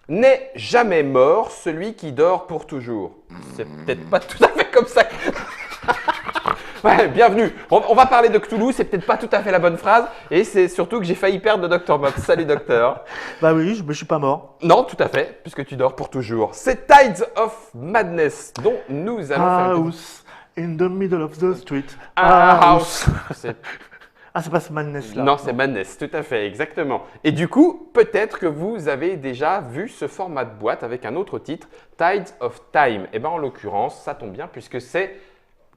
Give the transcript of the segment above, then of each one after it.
N'est jamais mort celui qui dort pour toujours. C'est peut-être pas tout à fait comme ça. Ouais, bienvenue. On va parler de Cthulhu, c'est peut-être pas tout à fait la bonne phrase. Et c'est surtout que j'ai failli perdre le Dr. Mops. Salut docteur. Bah oui, je suis pas mort. Non, tout à fait, puisque tu dors pour toujours. C'est Tides of Madness dont nous allons faire une... House in the middle of the street. House. C'est- Ah, c'est pas ce madness là. Non, c'est Madness, tout à fait, exactement. Et du coup, peut-être que vous avez déjà vu ce format de boîte avec un autre titre, Tides of Time. Et bien en l'occurrence, ça tombe bien puisque c'est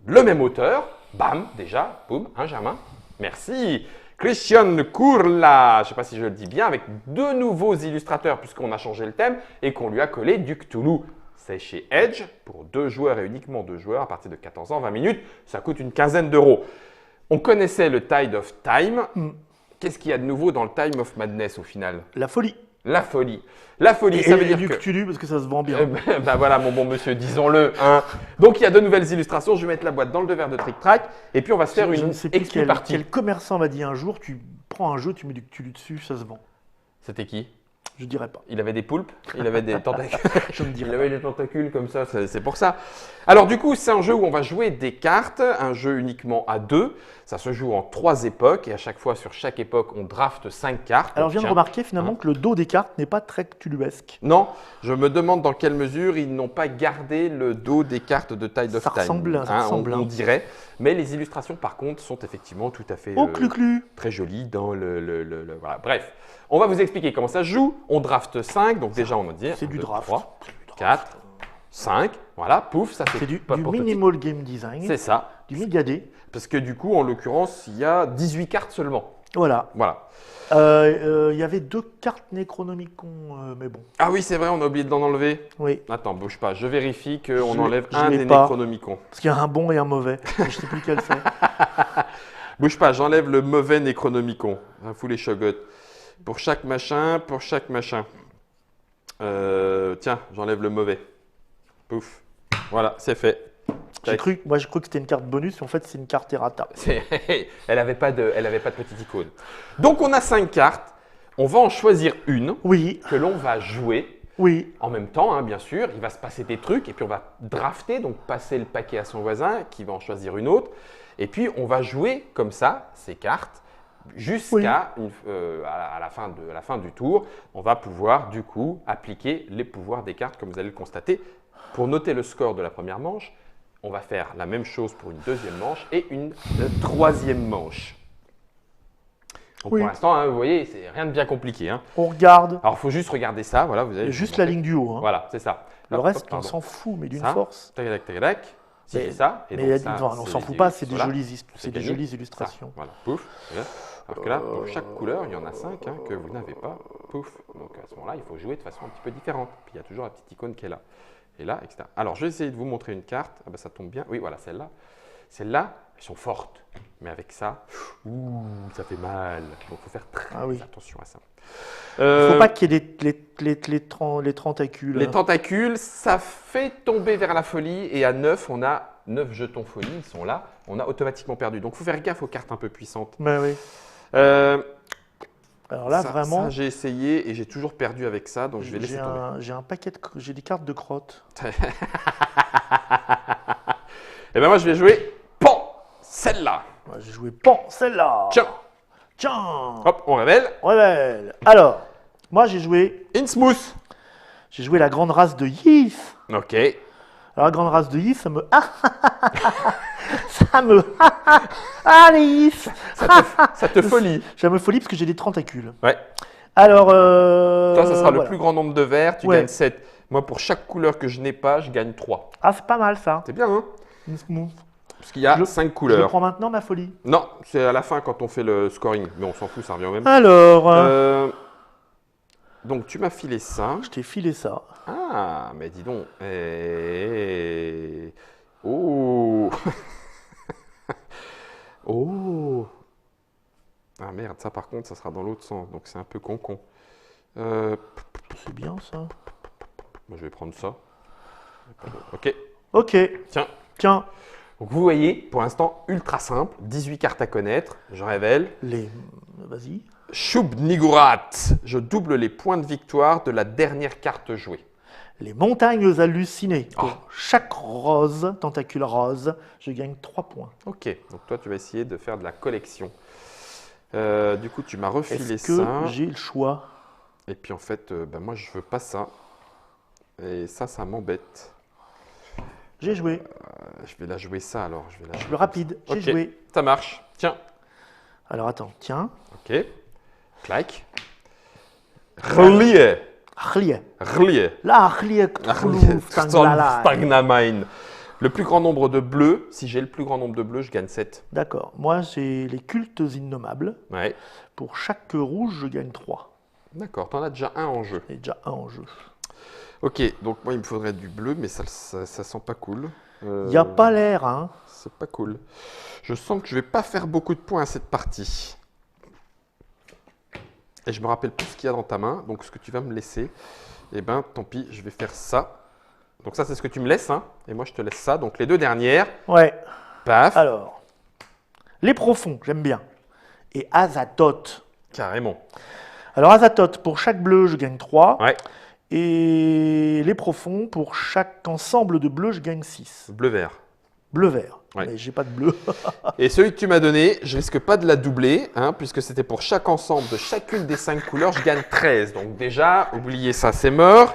le même auteur. Bam, déjà, boum, un Germain. Merci. Christian Kurla, je ne sais pas si je le dis bien, avec deux nouveaux illustrateurs puisqu'on a changé le thème et qu'on lui a collé du Cthulhu. C'est chez Edge pour 2 joueurs et uniquement 2 joueurs à partir de 14 ans, 20 minutes. Ça coûte une quinzaine d'euros. On connaissait le Tide of Time. Qu'est-ce qu'il y a de nouveau dans le Time of Madness au final? La folie. La folie. La folie, Et, ça veut et dire du que… Cthulhu parce que ça se vend bien. Ben voilà mon bon monsieur, disons-le. Hein. Donc il y a 2 nouvelles illustrations, je vais mettre la boîte dans le devers de Trick Track et puis on va se faire Je une ne sais plus expli partie. quel commerçant m'a dit un jour, tu prends un jeu, tu mets du Cthulhu dessus, ça se vend. C'était qui? Je dirais pas. Il avait des poulpes, il avait des tentacules. Je ne Il dirais avait des tentacules comme ça, c'est pour ça. Alors du coup, c'est un jeu où on va jouer des cartes, un jeu uniquement à 2. Ça se joue en 3 époques et à chaque fois, sur chaque époque, on draft 5 cartes. Alors je viens de Tiens. remarquer finalement que le dos des cartes n'est pas très Cthulhuesque. Non, je me demande dans quelle mesure ils n'ont pas gardé le dos des cartes de Tide of Ça Time. ressemble, ça ressemble, on hein. dirait. Mais les illustrations, par contre, sont effectivement tout à fait Oh cluclu. très jolies dans voilà. Bref, on va vous expliquer comment ça se joue. On draft 5, donc déjà on va dire C'est du 1, 2, draft. 3, 4, 5. Voilà, pouf, ça C'est fait du pas prototype. minimal game design, C'est ça. du Megadé. Parce que du coup, en l'occurrence, il y a 18 cartes seulement. Voilà. Voilà. Il y avait 2 cartes Necronomicon, mais bon. Ah oui, c'est vrai, on a oublié d'en enlever. Oui. Attends, bouge pas, je vérifie qu'on Je enlève je un l'ai des pas. Necronomicon. Parce qu'il y a un bon et un mauvais. Je sais plus lequel c'est. Bouge pas, j'enlève le mauvais Necronomicon. Un fou les chogottes. Pour chaque machin, tiens, j'enlève le mauvais. Pouf. Voilà, c'est fait. J'ai cru que c'était une carte bonus, mais en fait c'est une carte errata. Elle n'avait pas de petite icône. Donc on a 5 cartes. On va en choisir une Oui, que l'on va jouer. oui. En même temps, hein, bien sûr, il va se passer des trucs et puis on va drafter, donc passer le paquet à son voisin qui va en choisir une autre. Et puis on va jouer comme ça ces cartes jusqu'à à la fin du tour. On va pouvoir du coup appliquer les pouvoirs des cartes comme vous allez le constater. Pour noter le score de la première manche, on va faire la même chose pour une deuxième manche et une troisième manche. Donc Oui. pour l'instant, hein, vous voyez, c'est rien de bien compliqué. Hein. On regarde Alors, il faut juste regarder ça. Voilà, vous avez juste la ligne du haut. Hein. Voilà, c'est ça. Le Hop, reste, hop, on pardon. s'en fout, mais d'une Ça, force. Tac, tac, tac, tac. Si Mais- j'ai ça. Et Mais donc il y a ça, on s'en c'est fout pas, c'est des voilà, jolies, c'est des gagné. jolies Ça, illustrations. voilà, pouf. Voilà. Alors que là, pour chaque couleur, il y en a 5 hein, que vous n'avez pas. Pouf. Donc à ce moment-là, il faut jouer de façon un petit peu différente. Puis il y a toujours la petite icône qui est là. Et là, etc. Alors, je vais essayer de vous montrer une carte. Ah ben, ça tombe bien. Oui, voilà, celle-là. Celles-là, elles sont fortes. Mais avec ça, ça fait mal. Donc, il faut faire très attention à ça. Il ne faut pas qu'il y ait les tentacules. Les tentacules, ça fait tomber vers la folie. Et à 9, on a 9 jetons folie. Ils sont là. On a automatiquement perdu. Donc, il faut faire gaffe aux cartes un peu puissantes. Bah oui. Alors là, vraiment, Ça, j'ai essayé et j'ai toujours perdu avec ça. Donc, je vais laisser tomber. j'ai un paquet j'ai des cartes de crottes. Et bien, moi, je vais jouer celle-là. Moi, j'ai joué pan, celle-là. Tiens, Tiens. hop, on révèle. Rebelle. Alors, moi, j'ai joué Innsmouth. la grande race de Yves. Ok. Alors, la grande race de Yves, ça me... ça me... Allez, Yves. Ça te folie. Ça me folie parce que j'ai des tentacules. Ouais. Alors, Toi, ça sera le voilà. plus grand nombre de verts. Tu Ouais. gagnes 7. Moi, pour chaque couleur que je n'ai pas, je gagne 3. Ah, c'est pas mal, ça. C'est bien, hein? Smooth. Parce qu'il y a Je- 5 Je le couleurs. prends maintenant, ma folie. Non, c'est à la fin quand on fait le scoring. Mais on s'en fout, ça revient au même. Alors, Donc, tu m'as filé ça. je t'ai filé ça. Ah, mais dis donc. Oh. Oh. Ah merde, ça par contre, ça sera dans l'autre sens. Donc, c'est un peu con-con. C'est bien, ça. Moi, je vais prendre ça. Ok. Ok. Tiens. Tiens. Donc, vous voyez, pour l'instant, ultra simple. 18 cartes à connaître. Je révèle. Vas-y. Shub-Niggurath. Je double les points de victoire de la dernière carte jouée. Les montagnes hallucinées. Oh. Pour chaque rose, tentacule rose, je gagne 3 points. Ok, donc toi tu vas essayer de faire de la collection. Du coup tu m'as refilé Est-ce que ça. j'ai le choix? Et puis en fait, moi je veux pas ça. Et ça m'embête. J'ai joué. Je vais la jouer ça alors. Je vais la jouer. Le rapide, j'ai Ok, joué. ça marche. Tiens, Alors attends, tiens. ok. Clac. Rlier. Rlier. Rlier. Là, Rlier, Stagnamine. Le plus grand nombre de bleus, si j'ai le plus grand nombre de bleus, je gagne 7. D'accord. Moi, j'ai les cultes innommables. Ouais. Pour chaque rouge, je gagne 3. D'accord, t'en as déjà un en jeu. J'ai déjà un en jeu. Ok, donc moi il me faudrait du bleu, mais ça sent pas cool. Il n'y a pas l'air, hein. C'est pas cool. Je sens que je vais pas faire beaucoup de points à cette partie. Et je me rappelle plus ce qu'il y a dans ta main, donc ce que tu vas me laisser, eh ben tant pis, je vais faire ça. Donc ça c'est ce que tu me laisses, hein, et moi je te laisse ça. Donc les deux dernières, Ouais. paf, Alors, les profonds, j'aime bien. Et Azathoth. carrément. Alors, Azathoth, pour chaque bleu, je gagne 3. Ouais, Et les profonds, pour chaque ensemble de bleus, je gagne 6. bleu-vert. Bleu-vert. Ouais. Mais j'ai pas de bleu. Et celui que tu m'as donné, je risque pas de la doubler, hein, puisque c'était pour chaque ensemble de chacune des 5 couleurs, je gagne 13. Donc déjà, oubliez ça, c'est mort.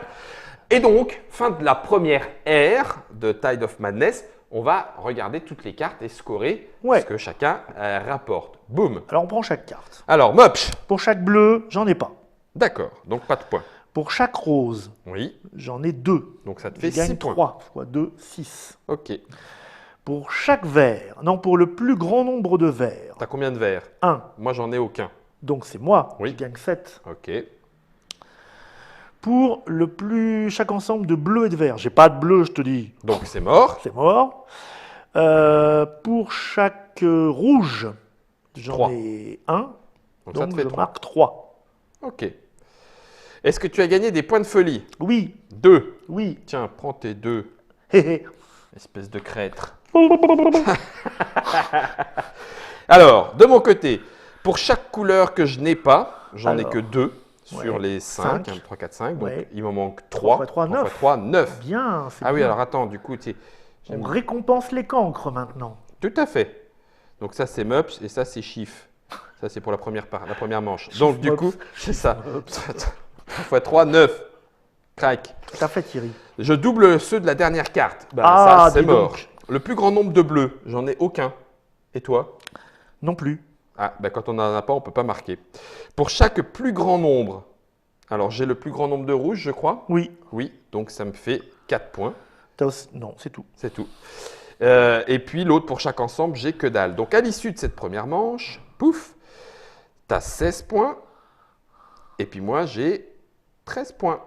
Et donc, fin de la première ère de Tide of Madness, on va regarder toutes les cartes et scorer Ouais. ce que chacun rapporte. Boum. Alors, on prend chaque carte. Alors, Mopch. Pour chaque bleu, j'en ai pas. D'accord, donc pas de points. Pour chaque rose, Oui, j'en ai 2. donc ça te Je fait 6 gagne points. 3 fois 2, 6. Ok. Pour chaque vert, non, pour le plus grand nombre de verts, T'as combien de verres? 1. Moi, j'en ai aucun. Donc, c'est moi. Oui. Je gagne 7. Ok. Pour chaque ensemble de bleu et de vert, j'ai pas de bleu, je te dis. Donc c'est mort. C'est mort. Pour chaque rouge, j'en 3. ai 1. Donc ça te Donc fait je 3. marque 3. Ok. Est-ce que tu as gagné des points de folie? Oui, 2. oui. Tiens, prends tes 2. Hé, hé. Espèce de crêtre. Alors, de mon côté, pour chaque couleur que je n'ai pas, j'en ai Alors, que 2 sur ouais, les 5, cinq. 3, 4, 5. Donc Ouais. il m'en manque 3 3. fois 3, 9. 3, 9. Bien, c'est Ah oui, bien. alors attends, du coup, On récompense les cancres maintenant. tout à fait. Donc ça, c'est Mups et ça, c'est Chiffre. Ça, c'est pour la première manche. Donc du Mops. coup, c'est ça. 3 x 3, 9. Crac. Tout à fait, Thierry. Je double ceux de la dernière carte. Bah, Ah, ça, c'est dis mort. donc. Le plus grand nombre de bleus, j'en ai aucun. Et toi? Non plus. Ah, bah quand on n'en a pas, on ne peut pas marquer. Pour chaque plus grand nombre, alors j'ai le plus grand nombre de rouges, je crois. Oui. Oui, donc ça me fait 4 points. Non, c'est tout. C'est tout. Et puis l'autre, pour chaque ensemble, j'ai que dalle. Donc à l'issue de cette première manche, pouf, tu as 16 points. Et puis moi, j'ai 13 points.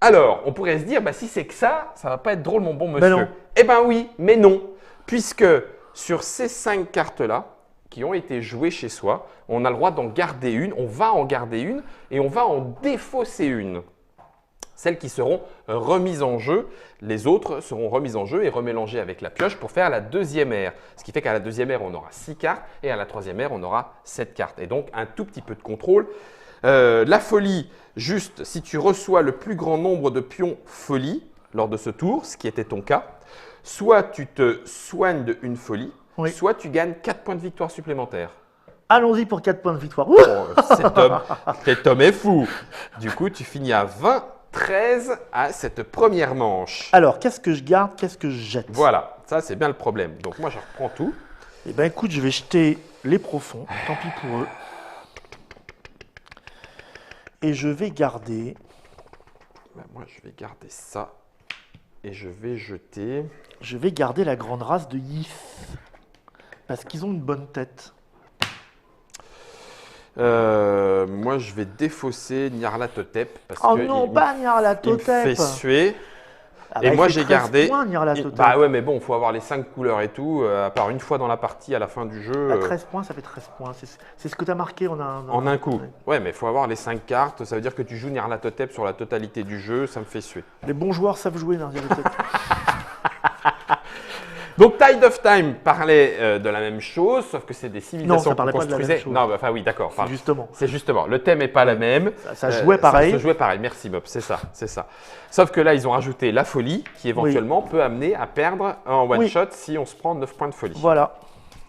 Alors, on pourrait se dire, bah, si c'est que ça va pas être drôle, mon bon monsieur. non. Eh bien oui, mais non. Puisque sur ces 5 cartes-là, qui ont été jouées chez soi, on a le droit d'en garder une, on va en garder une et on va en défausser une. Celles qui seront remises en jeu, les autres seront remises en jeu et remélangées avec la pioche pour faire la deuxième ère. Ce qui fait qu'à la deuxième ère, on aura 6 cartes et à la troisième ère, on aura 7 cartes. Et donc, un tout petit peu de contrôle. La folie, juste si tu reçois le plus grand nombre de pions folie lors de ce tour, ce qui était ton cas, soit tu te soignes de une folie, Oui. soit tu gagnes 4 points de victoire supplémentaires. Allons-y pour 4 points de victoire. Oh, cet homme est fou. Du coup, tu finis à 20-13 à cette première manche. Alors, qu'est-ce que je garde? Qu'est-ce que je jette? Voilà, ça c'est bien le problème. Donc moi, je reprends tout. Eh bien, écoute, je vais jeter les profonds. Tant pis pour eux. Et je vais garder. Ben, moi, je vais garder ça et je vais jeter. Je vais garder la grande race de Yif. Parce qu'ils ont une bonne tête. Moi, je vais défausser Nyarlathotep parce Oh que non, pas il me Nyarlathotep. fait suer. Ah Et bah, moi, il fait j'ai 13 gardé. points, Nyarlathotep. Bah ouais, mais bon, il faut avoir les 5 couleurs et tout. À part une fois dans la partie à la fin du jeu. À 13 points, ça fait 13 points. C'est ce que tu as marqué en En un coup. Ouais. Ouais, mais il faut avoir les 5 cartes. Ça veut dire que tu joues Nyarlathotep sur la totalité du jeu. Ça me fait suer. Les bons joueurs savent jouer Nyarlathotep. Donc Tide of Time parlait de la même chose, sauf que c'est des Non, civilisations ça parlait qu'on pas de la même construisait. chose. Non, bah, enfin oui, d'accord. C'est justement. C'est justement. Le thème n'est pas la même. Ça jouait pareil. Ça se jouait pareil. Merci Bob, c'est ça, c'est ça. Sauf que là, ils ont rajouté la folie, qui éventuellement peut amener à perdre en one Oui. shot si on se prend 9 points de folie. Voilà.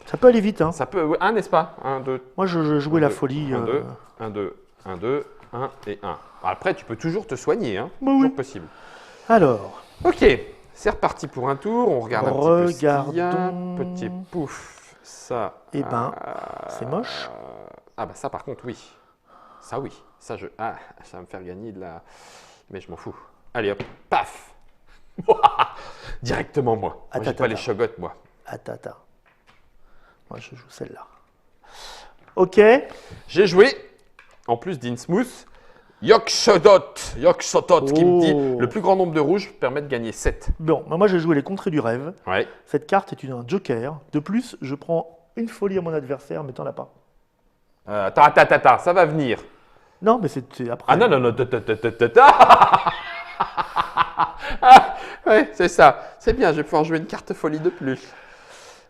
Ça peut aller vite. Hein. Ça peut, n'est-ce pas? 1, 2, Moi, je jouais la folie. 1, 2, 1, 2, 1, 2, 1 et 1. Après, tu peux toujours te soigner, hein. Bah Toujours oui. possible. Alors, Ok, c'est reparti pour un tour. On regarde un petit peu ce qu'il y a. Regardons. Petit pouf, ça. Eh ben, c'est moche. Ah bah ça par contre, oui. Ça oui. Ça va me faire gagner de la... Mais je m'en fous. Allez hop, paf. Directement moi. Moi j'ai pas les chogottes moi. attends. Moi, je joue celle-là. Ok. J'ai joué, en plus d'Innsmouth, Yokshodot qui me dit Oh. le plus grand nombre de rouges permet de gagner 7. Bon, bah, moi, j'ai joué les contrées du rêve. Ouais. Cette carte est un joker. De plus, je prends une folie à mon adversaire, mais t'en as pas. Attends, ça va venir. Non, mais c'est après. Ah non. Ouais, c'est ça. C'est bien, je vais pouvoir jouer une carte folie de plus.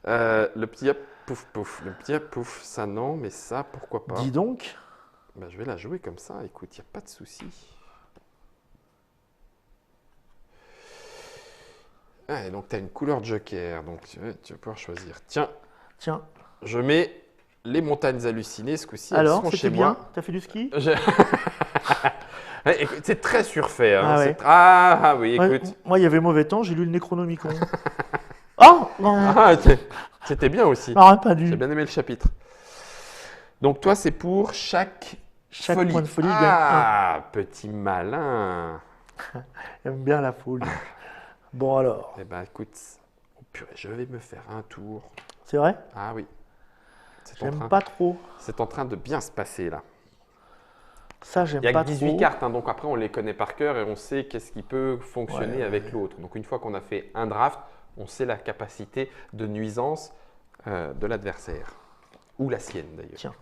Le petit hop, pouf, pouf. Le petit hop, pouf. Ça non, mais ça, pourquoi pas. Dis donc. Bah, je vais la jouer comme ça. Écoute, il n'y a pas de souci. Ah, et donc, tu as une couleur joker. Donc, tu vas pouvoir choisir. Tiens, je mets les montagnes hallucinées ce coup-ci. Alors, elles sont chez c'était bien. moi. T'as fait du ski? Ouais, écoute, c'est très surfait. Hein. Ah ouais. Ah oui, Ouais, écoute. moi, il y avait mauvais temps, j'ai lu le Necronomicon. Oh non, Ah, c'était bien aussi. j'aurais pas dû. J'ai bien aimé le chapitre. Donc toi, c'est pour chaque folie. Point de folie gagne Ah, petit malin. J'aime bien la folie. Bon alors, Eh ben, écoute, oh, purée, je vais me faire un tour. c'est vrai? Ah oui. J'aime pas trop. C'est en train de bien se passer là. Ça, j'aime Il n'y a pas que 18 trop. cartes, hein, donc après on les connaît par cœur et on sait qu'est-ce qui peut fonctionner Ouais. avec l'autre. Donc une fois qu'on a fait un draft, on sait la capacité de nuisance de l'adversaire. Ou la sienne d'ailleurs. Tiens.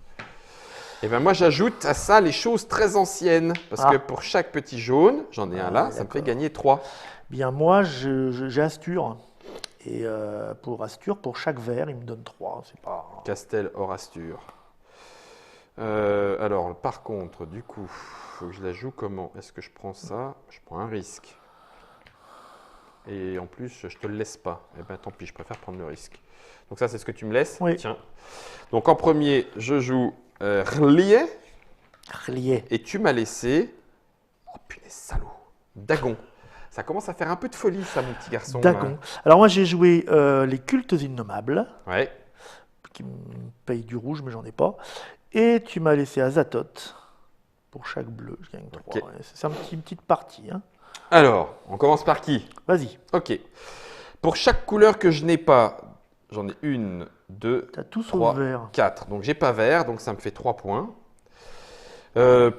Et ben moi j'ajoute à ça les choses très anciennes. Parce que pour chaque petit jaune, j'en ai un là, ça me fait gagner 3. Bien, moi, j'ai Astur. Et pour Astur, pour chaque vert, il me donne 3. C'est pas... Castel Orastur. Alors par contre, du coup, il faut que je la joue comment? Est-ce que je prends ça? Je prends un risque. Et en plus, je te le laisse pas. Eh ben tant pis, je préfère prendre le risque. Donc ça, c'est ce que tu me laisses? Oui. Tiens. Donc en premier, je joue Rlié. Lié. Et tu m'as laissé... Oh punaise, salaud. Dagon. Ça commence à faire un peu de folie, ça, mon petit garçon. Dagon. Alors moi, j'ai joué les cultes innommables, Ouais. qui me payent du rouge, mais j'en ai pas. Et tu m'as laissé Azathoth. Pour chaque bleu, je gagne 3. Ok. Ouais, c'est une petite partie. Hein. Alors, on commence par qui? Vas-y, Ok. Pour chaque couleur que je n'ai pas, j'en ai 1, 2, t'as tout sauf 3, vert. 4. Donc, j'ai pas vert, donc ça me fait 3 points.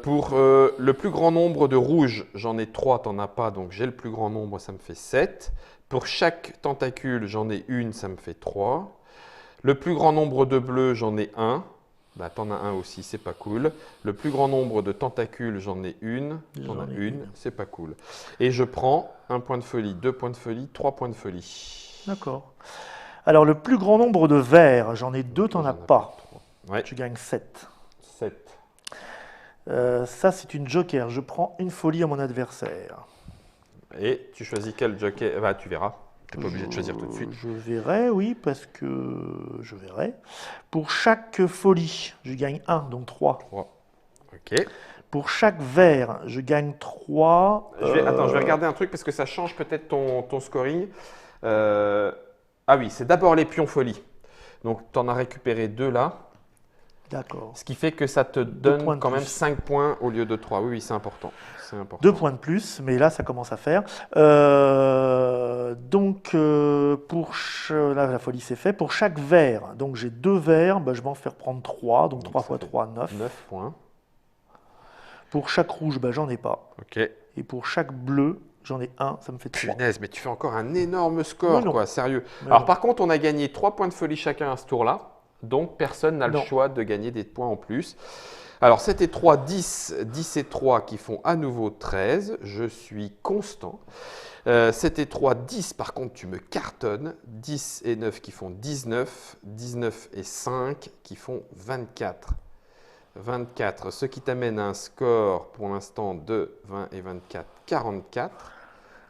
Pour le plus grand nombre de rouges, j'en ai 3, t'en as pas, donc j'ai le plus grand nombre, ça me fait 7. Pour chaque tentacule, j'en ai 1, ça me fait 3. Le plus grand nombre de bleus, j'en ai 1. Bah, t'en as un aussi, c'est pas cool. Le plus grand nombre de tentacules, j'en ai 1. T'en as une, c'est pas cool. Et je prends 1 point de folie, 2 points de folie, 3 points de folie. D'accord. Alors, le plus grand nombre de verts, j'en ai 2, t'en as pas. Ouais. Tu gagnes 7. 7. Ça, c'est une joker. Je prends une folie à mon adversaire. Et tu choisis quel joker? Bah, tu verras. Tu n'es pas obligé de choisir tout de suite. Je verrai, oui, parce que je verrai. Pour chaque folie, je gagne 1, donc 3. 3. Ok. Pour chaque vert, je gagne 3. Attends, je vais regarder un truc parce que ça change peut-être ton scoring. Ah oui, c'est d'abord les pions folie. Donc, tu en as récupéré 2 là. D'accord. Ce qui fait que ça te points donne de quand même plus. 5 points au lieu de 3. Oui, c'est important. C'est important. 2 points de plus, mais là, ça commence à faire. Donc, là, la folie, c'est fait. Pour chaque vert, donc j'ai 2 verts, bah, je vais en faire prendre 3. Donc, 3 ça fois fait 3, 9. 9 points. Pour chaque rouge, bah, j'en ai pas. Ok. Et pour chaque bleu, j'en ai 1, ça me fait 3. Punaise, mais tu fais encore un énorme score, Mais non. quoi, sérieux. Mais Alors, non. par contre, on a gagné 3 points de folie chacun à ce tour-là. Donc, personne n'a le Non. choix de gagner des points en plus. Alors, 7 et 3, 10. 10 et 3 qui font à nouveau 13. Je suis constant. 7 et 3, 10. Par contre, tu me cartonnes. 10 et 9 qui font 19. 19 et 5 qui font 24. 24, ce qui t'amène à un score pour l'instant de 20 et 24, 44,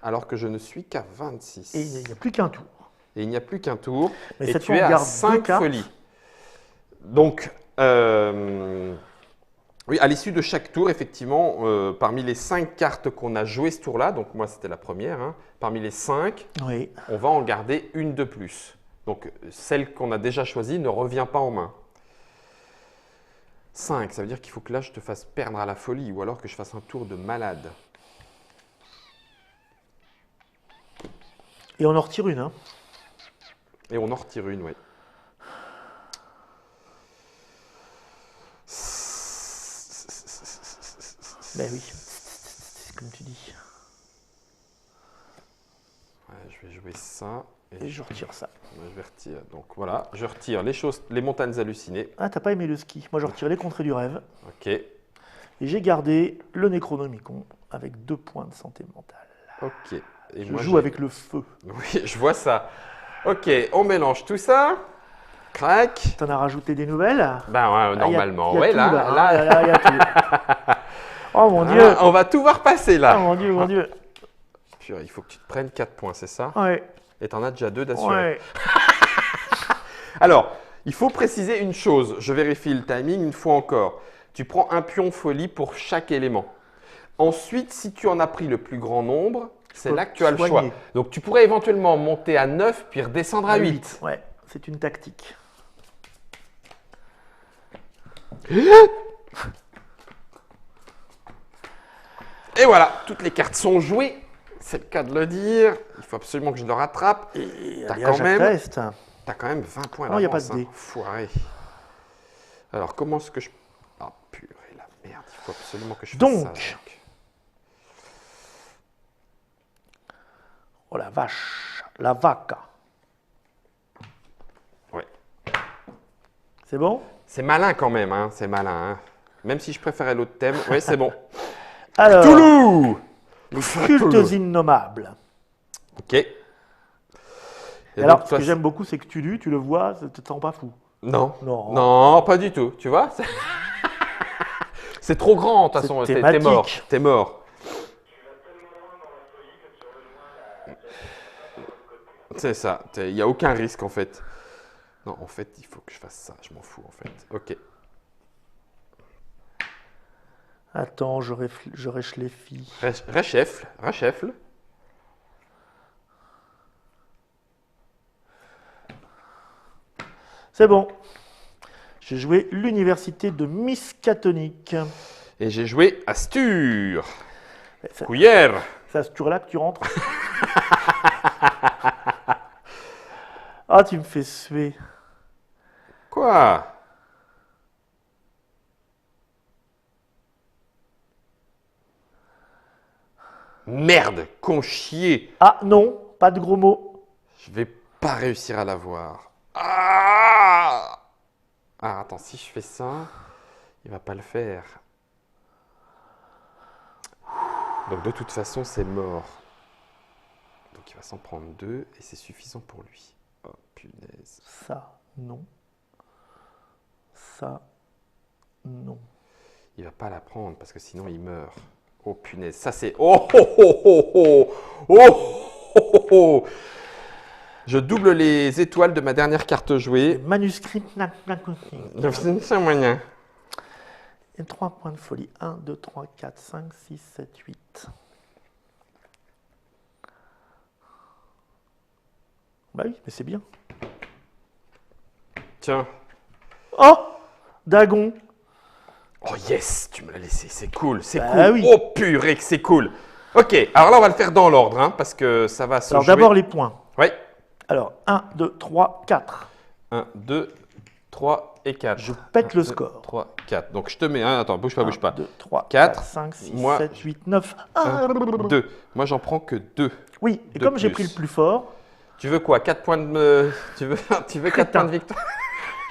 alors que je ne suis qu'à 26. Et il n'y a plus qu'un tour. Et il n'y a plus qu'un tour. Mais et cette tu fois, es on à garde 5 deux cartes. folies. Donc, oui, à l'issue de chaque tour, effectivement, parmi les 5 cartes qu'on a jouées ce tour-là, donc moi c'était la première, hein, parmi les 5, Oui. on va en garder une de plus. Donc, celle qu'on a déjà choisie ne revient pas en main. 5, ça veut dire qu'il faut que là je te fasse perdre à la folie ou alors que je fasse un tour de malade. Et on en retire une. Hein. Et on en retire une, oui. Ben oui, comme tu dis. Ouais, je vais jouer ça. Et je retire ça. Je vais retirer. Donc voilà, je retire les montagnes hallucinées. Ah, t'as pas aimé le ski. Moi, je retire les contrées du rêve. Ok. Et j'ai gardé le Necronomicon avec 2 points de santé mentale. Ok. Et Je moi, joue avec le feu. Oui, je vois ça. Ok, on mélange tout ça. Crac. T'en as rajouté des nouvelles? Ben ouais, normalement. Ouais, tout, là, il y a tout. Oh mon Dieu! On va tout voir passer là. Oh mon Dieu, mon Dieu! Purée, il faut que tu te prennes 4 points, c'est ça? Ouais. Et t'en as déjà 2 d'assurés. Ouais. Alors, il faut préciser une chose. Je vérifie le timing une fois encore. Tu prends un pion folie pour chaque élément. Ensuite, si tu en as pris le plus grand nombre, c'est là que tu as le choix. Donc, tu pourrais éventuellement monter à 9 puis redescendre à 8. Ouais, c'est une tactique. Et voilà, toutes les cartes sont jouées. C'est le cas de le dire. Il faut absolument que je le rattrape. Et T'as allez, quand à même- Test. T'as quand même 20 points Non, y a pas d'avance. de dé. Foiré. Alors, comment est-ce que je... Ah, purée, la merde. Il faut absolument que je fasse Donc. ça. Donc. Oh la vache, la vaca. Ouais. C'est bon? C'est malin quand même, hein. C'est malin. Hein. Même si je préférais l'autre thème. Oui, c'est bon. Alors, Toulouse. les cultes innommables. Ok. Et Et alors, donc, ce toi, que j'aime beaucoup, c'est que tu le vois, ça te rend pas fou. Non. Non. Non, pas du tout. Tu vois? C'est trop grand, de toute C'est façon. T'es mort. thématique. T'es mort. C'est ça. Il n'y a aucun risque, en fait. Non, en fait, il faut que je fasse ça. Je m'en fous, en fait. Ok. Attends, je réfléchis. Rachefle. C'est bon. J'ai joué l'université de Miskatonic. Et j'ai joué Astur. C'est Couillère. à ce tour-là que tu rentres. Ah, tu me fais suer. Quoi? Merde, con chier. Ah non, pas de gros mots. Je vais pas réussir à l'avoir. Ah, attends, si je fais ça, il va pas le faire. Donc de toute façon, c'est mort. Donc il va s'en prendre 2 et c'est suffisant pour lui. Oh punaise. Ça, non. Ça, non. Il va pas la prendre parce que sinon il meurt. Oh punaise, ça c'est... Oh oh oh oh oh oh oh oh oh. Je double les étoiles de ma dernière carte jouée. Manuscrit. C'est moyen. Et 3 points de folie. 1, 2, 3, 4, 5, 6, 7, 8. Bah oui, mais c'est bien. Tiens. Oh, Dagon. Oh yes, tu me l'as laissé, c'est cool, c'est Bah cool. oui. Oh purée que c'est cool. Ok, alors là on va le faire dans l'ordre, hein, parce que ça va se Alors jouer. d'abord les points. Oui. Alors 1, 2, 3, 4. 1, 2, 3 et 4. Je pète le score. 3, 4. Donc je te mets un, attends, bouge pas, 1, 2, 3, 4, 4, 5, 6, moi, 7, 8, 9. 1, 2. Moi j'en prends que 2. Oui, et de comme j'ai plus. pris le plus fort, Tu veux quoi? 4 points de... Tu veux 4 points de victoire?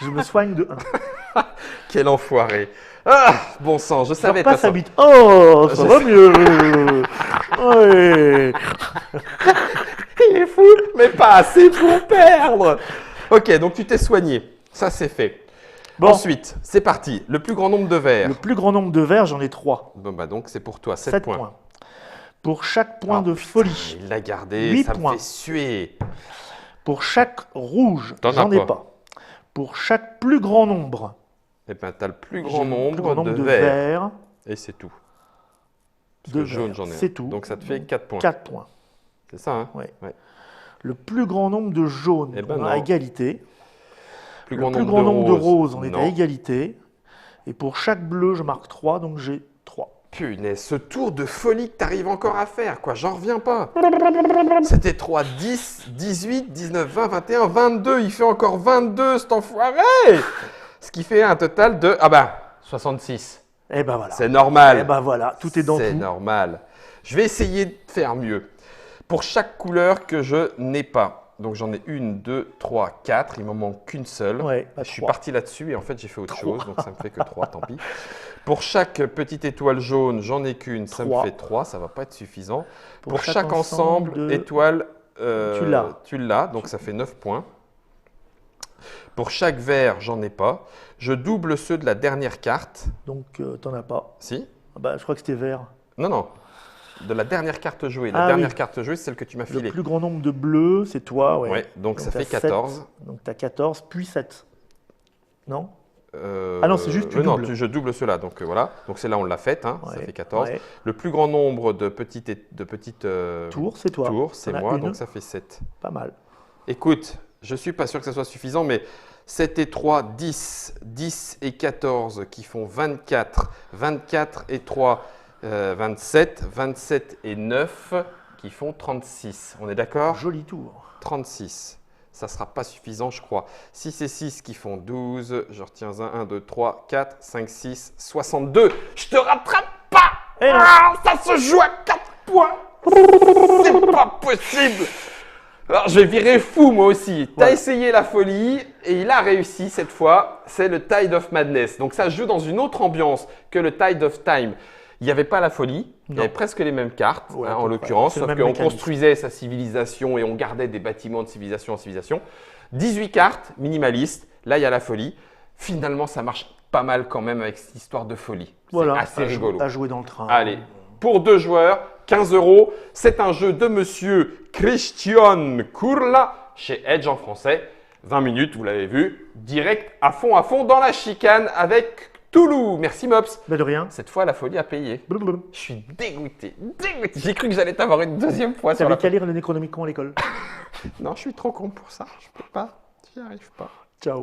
je me soigne de 1. Quel enfoiré. Ah, bon sang, je Je savais de toute repasse à façon. 8. Oh, ça va mieux. Ouais. Il est fou, mais pas assez pour perdre. Ok, donc tu t'es soigné. Ça, c'est fait. Bon, Ensuite, c'est parti. Le plus grand nombre de verres. le plus grand nombre de verres, j'en ai 3. Bon, bah donc c'est pour toi, 7 7 points. points. Pour chaque point Ah, de putain, folie, il l'a gardé, 8 ça me points. fait suer. pour chaque rouge, T'en as j'en ai pas. pas. Pour chaque plus grand nombre, Et ben, t'as le plus j'ai grand le nombre, plus grand nombre de de verres. verres. Et c'est tout. Parce De que jaune, verres, j'en ai un. c'est tout. Donc ça te fait 4 points. 4 points. C'est ça, hein? Ouais. Ouais. Le plus grand nombre de jaunes, Eh ben on est à non. égalité. Plus Le grand plus nombre grand de nombre de roses. roses, on est Non. à égalité. Et pour chaque bleu, je marque 3, donc j'ai 3. Punaise, ce tour de folie que t'arrives encore à faire, quoi, j'en reviens pas. C'était 3, 10, 18, 19, 20, 21, 22. Il fait encore 22, cet enfoiré. Ce qui fait un total de, 66. Et ben voilà. C'est normal. Et ben voilà, tout est dans C'est tout. normal. Je vais essayer de faire mieux. Pour chaque couleur que je n'ai pas. Donc j'en ai 1, 2, 3, 4. Il m'en manque qu'une seule. Ouais, bah, Je suis 3. parti là-dessus et en fait j'ai fait autre 3. chose. Donc ça me fait que 3, tant pis. Pour chaque petite étoile jaune, j'en ai qu'une. Ça me 3. fait 3. Ça ne va pas être suffisant. Pour Pour chaque chaque ensemble, ensemble de- étoile, Tu l'as. Donc ça fait 9 points. Pour chaque vert, j'en ai pas. Je double ceux de la dernière carte. Donc t'en as pas. Si? Ah bah, je crois que c'était vert. Non, non. De la dernière carte jouée. La Ah dernière oui. carte jouée, c'est celle que tu m'as Le filée. plus grand nombre de bleus, c'est toi. Ouais. Ouais, donc ça t'as fait 7. 14. Donc tu as 14, puis 7. Non? Ah non, c'est juste tu non, doubles. je double ceux-là. Donc voilà. Donc celle-là, on l'a faite. Hein, ça Ouais, fait 14. ouais. Le plus grand nombre de petites Tour, c'est toi. tours, c'est T'en as moi. une. Donc ça fait 7. Pas mal. Écoute, je ne suis pas sûr que ça soit suffisant, mais 7 et 3, 10. 10 et 14 qui font 24. 24 et 3, 27. 27 et 9 qui font 36. On est d'accord? Joli tour. 36. Ça ne sera pas suffisant, je crois. 6 et 6 qui font 12. Je retiens un, 1, 2, 3, 4, 5, 6, 62. Je te rattrape pas. Eh non. Ah, ça se joue à 4 points. C'est pas possible. Alors, je vais virer fou, moi aussi. Tu as Ouais. essayé la folie et il a réussi cette fois. C'est le Tide of Madness. Donc, ça se joue dans une autre ambiance que le Tide of Time. Il n'y avait pas la folie. Il y Non. avait presque les mêmes cartes, Ouais, hein, à en peu l'occurrence, près. C'est le sauf même qu'on mécanisme. construisait sa civilisation et on gardait des bâtiments de civilisation en civilisation. 18 cartes, minimalistes. Là, il y a la folie. Finalement, ça marche pas mal quand même avec cette histoire de folie. Voilà, C'est assez rigolo. à jouer dans le train. Allez, pour 2 joueurs, 15 €. C'est un jeu de monsieur Christian Kurla chez Edge en français. 20 minutes, vous l'avez vu. Direct à fond dans la chicane avec Toulouse. Merci Mops. Mais de rien. Cette fois, la folie a payé. Blablabla. Je suis dégoûté. J'ai cru que j'allais t'avoir une deuxième fois sur la T'avais qu'à lire le Necronomicon à l'école. Non, je suis trop con pour ça. Je peux pas. J'y arrive pas. Ciao.